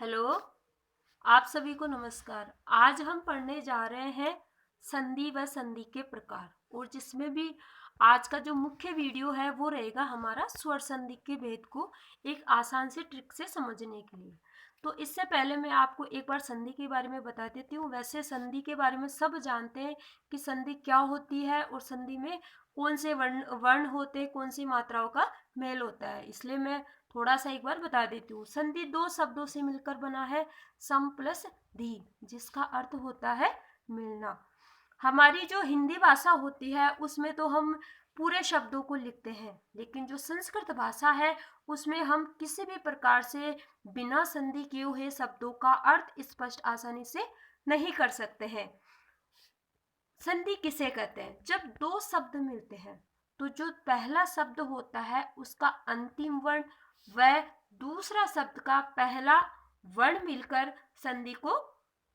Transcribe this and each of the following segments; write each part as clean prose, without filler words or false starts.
Hello, आप सभी को नमस्कार। आज हम पढ़ने जा रहे हैं संधि व संधि के प्रकार, और जिसमें भी आज का जो मुख्य वीडियो है वो रहेगा हमारा स्वर संधि के भेद को एक आसान से ट्रिक से समझने के लिए। तो इससे पहले मैं आपको एक बार संधि के बारे में बता देती हूँ। वैसे संधि के बारे में सब जानते हैं कि संधि क्या होती है और संधि में कौन से वर्ण वर्ण होते हैं, कौन सी मात्राओं का मेल होता है, इसलिए मैं थोड़ा सा एक बार बता देती हूँ। संधि दो शब्दों से मिलकर बना है, सम प्लस धी, जिसका अर्थ होता है मिलना। हमारी जो हिंदी भाषा होती है उसमें तो हम पूरे शब्दों को लिखते हैं, लेकिन जो संस्कृत भाषा है उसमें हम किसी भी प्रकार से बिना संधि किए हुए शब्दों का अर्थ स्पष्ट आसानी से नहीं कर सकते हैं। संधि किसे कहते हैं? जब दो शब्द मिलते हैं तो जो पहला शब्द होता है उसका अंतिम वर्ण व दूसरा शब्द का पहला वर्ण मिलकर संधि को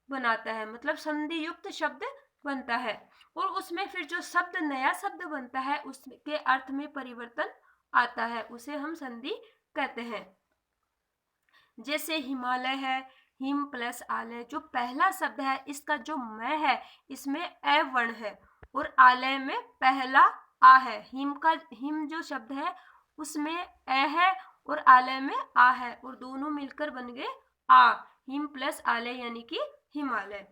बनाता है, मतलब संधि युक्त शब्द बनता है। और उसमें फिर जो शब्द नया शब्द बनता है उसके अर्थ में परिवर्तन आता है, उसे हम संधि कहते हैं। जैसे हिमालय है, हिम प्लस आलय, जो पहला शब्द है इसका जो मैं है इसमें ए वर्ण है और आलय में पहला आ है। हिम जो शब्द है उसमें ए है और आलय में आ है, और दोनों मिलकर बन गए आ, हिम प्लस आलय यानी कि हिमालय।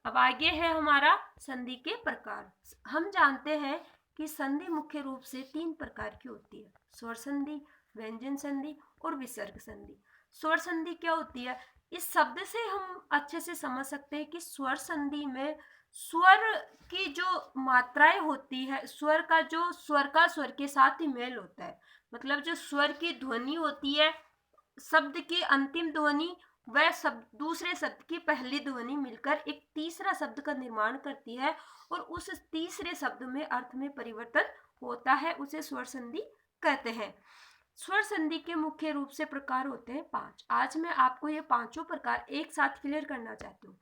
अब आगे है हमारा संधि के प्रकार। हम जानते हैं कि संधि मुख्य रूप से तीन प्रकार की होती है: स्वर संधि, व्यंजन संधि और विसर्ग संधि। स्वर संधि क्या होती है? इस शब्द से हम अच्छे से समझ सकते हैं कि स्वर संधि में स्वर की जो मात्राएं होती है, स्वर का स्वर के साथ ही मेल होता है। मतलब जो स्वर की ध्वनि होती है, शब्द की अंतिम ध्वनि वह शब्द दूसरे शब्द की पहली ध्वनि मिलकर एक तीसरा शब्द का निर्माण करती है, और उस तीसरे शब्द में अर्थ में परिवर्तन होता है, उसे स्वर संधि कहते हैं। स्वर संधि के मुख्य रूप से प्रकार होते हैं 5। आज मैं आपको ये पांचों प्रकार एक साथ क्लियर करना चाहती हूँ।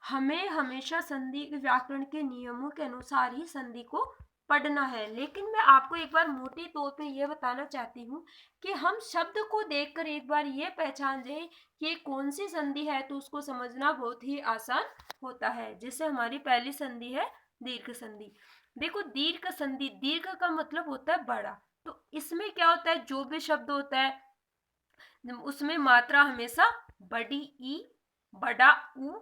हमें हमेशा संधि व्याकरण के नियमों के अनुसार ही संधि को पढ़ना है, लेकिन मैं आपको एक बार मोटे तौर पे ये बताना चाहती हूँ कि हम शब्द को देखकर एक बार ये पहचान जाए कि कौन सी संधि है, तो उसको समझना बहुत ही आसान होता है। जैसे हमारी पहली संधि है दीर्घ संधि। देखो, दीर्घ संधि, दीर्घ का मतलब होता है बड़ा। तो इसमें क्या होता है, जो भी शब्द होता है उसमें मात्रा हमेशा बड़ी ई, बड़ा ऊ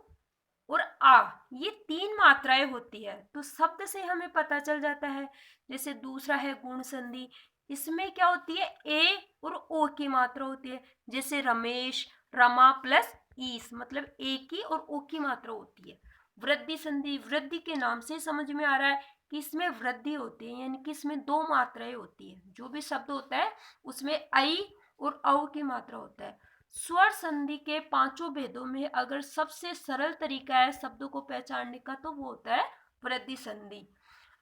और आ, ये तीन मात्राएं होती है। तो शब्द से हमें पता चल जाता है। जैसे दूसरा है गुण संधि, इसमें क्या होती है, ए और ओ की मात्रा होती है। जैसे रमेश, रमा प्लस ईस, मतलब ए की और ओ की मात्रा होती है। वृद्धि संधि, वृद्धि के नाम से समझ में आ रहा है कि इसमें वृद्धि होती है, यानी कि इसमें दो मात्राएं होती है। जो भी शब्द होता है उसमें आई और औ की मात्रा होता है। स्वर संधि के पांचों भेदों में अगर सबसे सरल तरीका है शब्दों को पहचानने का तो वो होता है वृद्धि संधि।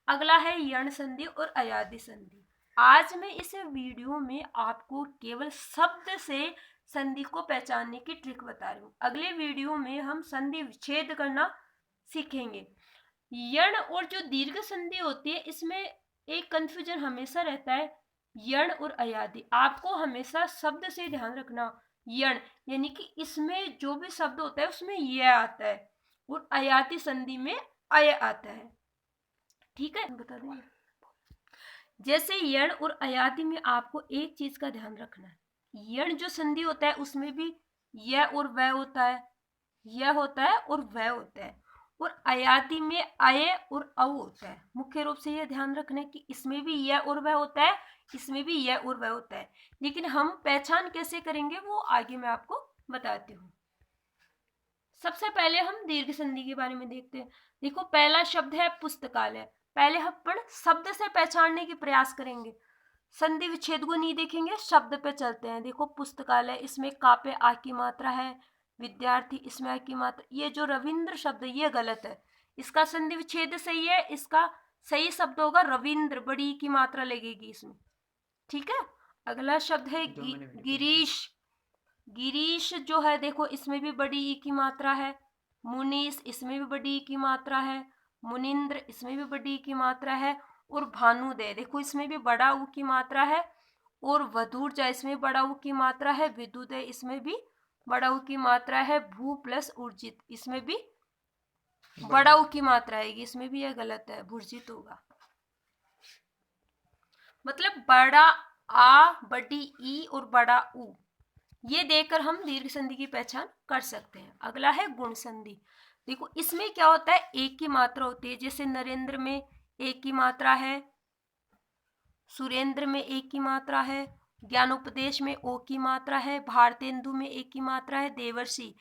अगला है यण संधि और अयादि संधि। आज मैं इस वीडियो में आपको केवल शब्द से संधि को पहचानने की ट्रिक बता रही हूँ। अगले वीडियो में हम संधि विच्छेद करना सीखेंगे। यण और जो दीर्घ संधि होती है इसमें एक कंफ्यूजन हमेशा रहता है, यण और अयादि। आपको हमेशा शब्द से ध्यान रखना। यण यानी कि इसमें जो भी शब्द होता है उसमें यह आता है, और अयाति संधि में अय आता है। ठीक है, बता देंगे। जैसे यण और अयाति में आपको एक चीज का ध्यान रखना है, यण जो संधि होता है उसमें भी यह और वह होता है, यह होता है और वह होता है, और अयाति में अय और औ होता है। मुख्य रूप से यह ध्यान रखना है कि इसमें भी यह और वह होता है, इसमें भी यह और वह होता है। लेकिन हम पहचान कैसे करेंगे वो आगे मैं आपको बताती हूँ। सबसे पहले हम दीर्घ संधि के बारे में देखते हैं। देखो, पहला शब्द है पुस्तकालय। पहले हम शब्द से पहचानने की प्रयास करेंगे, संधि विच्छेद को नहीं देखेंगे, शब्द पे चलते हैं। देखो, पुस्तकालय, इसमें का पे आ की मात्रा है। विद्यार्थी, इसमें आ की मात्रा। ये जो रविंद्र शब्द है ये गलत है, इसका संधि विच्छेद सही है। इसका सही शब्द होगा रविंद्र, बड़ी की मात्रा लगेगी इसमें। ठीक है। अगला शब्द है गिरीश। गिरीश जो है, देखो इसमें भी बड़ी ई की मात्रा है। मुनीस, इसमें भी बड़ी ई की मात्रा है। मुनिंद्र, इसमें भी बड़ी ई की मात्रा है। और भानुदय, देखो इसमें भी बड़ा ऊ की मात्रा है। और वधूर्जा, इसमें बड़ा ऊ की मात्रा है। विदुदय, इसमें भी बड़ा ऊ की मात्रा है भू प्लस ऊर्जित, इसमें भी बड़ा ऊ की मात्रा आएगी, इसमें भी यह गलत है, भूर्जित होगा। मतलब बड़ा आ, बड़ी ई और बड़ा ऊ, ये देकर हम दीर्घ संधि की पहचान कर सकते हैं। अगला है गुण संधि। देखो इसमें क्या होता है, एक की मात्रा होती है, जैसे नरेंद्र में एक की मात्रा है, सुरेंद्र में एक की मात्रा है, ज्ञानोपदेश में ओ की मात्रा है, भारतेंदु में एक की मात्रा है, देवर्षि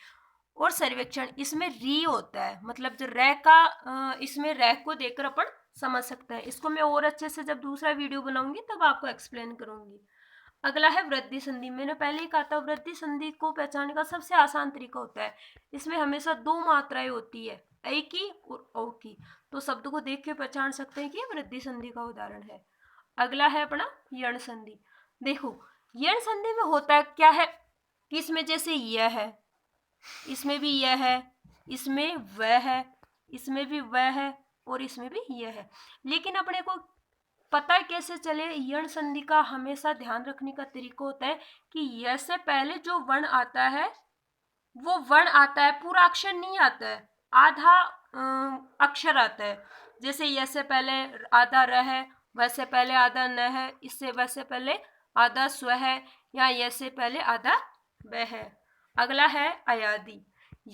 और सर्वेक्षण इसमें री होता है। मतलब जो रै का इसमें रै को देकर अपन समझ सकते हैं। इसको मैं और अच्छे से जब दूसरा वीडियो बनाऊंगी तब आपको एक्सप्लेन करूंगी। अगला है वृद्धि संधि। मैंने पहले ही कहा था वृद्धि संधि को पहचानने का सबसे आसान तरीका होता है, इसमें हमेशा दो मात्राएं होती है, ऐ की और औ की, तो शब्द को देख के पहचान सकते हैं कि ये वृद्धि संधि का उदाहरण है। अगला है अपना यण संधि। देखो यण संधि में होता क्या है कि इसमें जैसे यह है, इसमें भी यह है, इसमें वह है, इसमें भी वह है और इसमें भी यह है। लेकिन अपने को पता कैसे चले, यण संधि का हमेशा ध्यान रखने का तरीका होता है कि यह से पहले जो वर्ण आता है वो वर्ण आता है, पूरा अक्षर नहीं आता है, आधा अक्षर आता है। जैसे यह से पहले आधा र है, वैसे पहले आधा न है, इससे वैसे पहले आधा स्व है, या यह से पहले आधा व है। अगला है अयादि।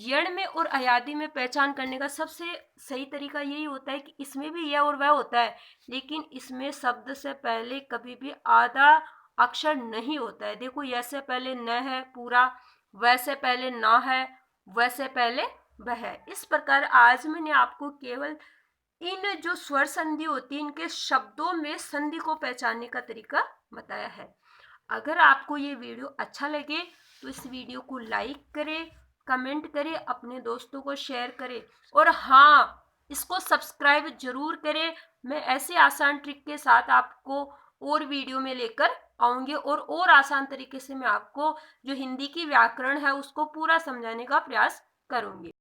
यण में और अयादि में पहचान करने का सबसे सही तरीका यही होता है कि इसमें भी यह और वह होता है, लेकिन इसमें शब्द से पहले कभी भी आधा अक्षर नहीं होता है। देखो यह से पहले न है पूरा, वैसे पहले ना है, वैसे पहले वह है। इस प्रकार आज मैंने आपको केवल इन जो स्वर संधि होती है इनके शब्दों में संधि को पहचानने का तरीका बताया है। अगर आपको ये वीडियो अच्छा लगे तो इस वीडियो को लाइक करें, कमेंट करें, अपने दोस्तों को शेयर करें और हाँ, इसको सब्सक्राइब जरूर करें। मैं ऐसे आसान ट्रिक के साथ आपको और वीडियो में लेकर आऊंगी और आसान तरीके से मैं आपको जो हिंदी की व्याकरण है उसको पूरा समझाने का प्रयास करूंगी।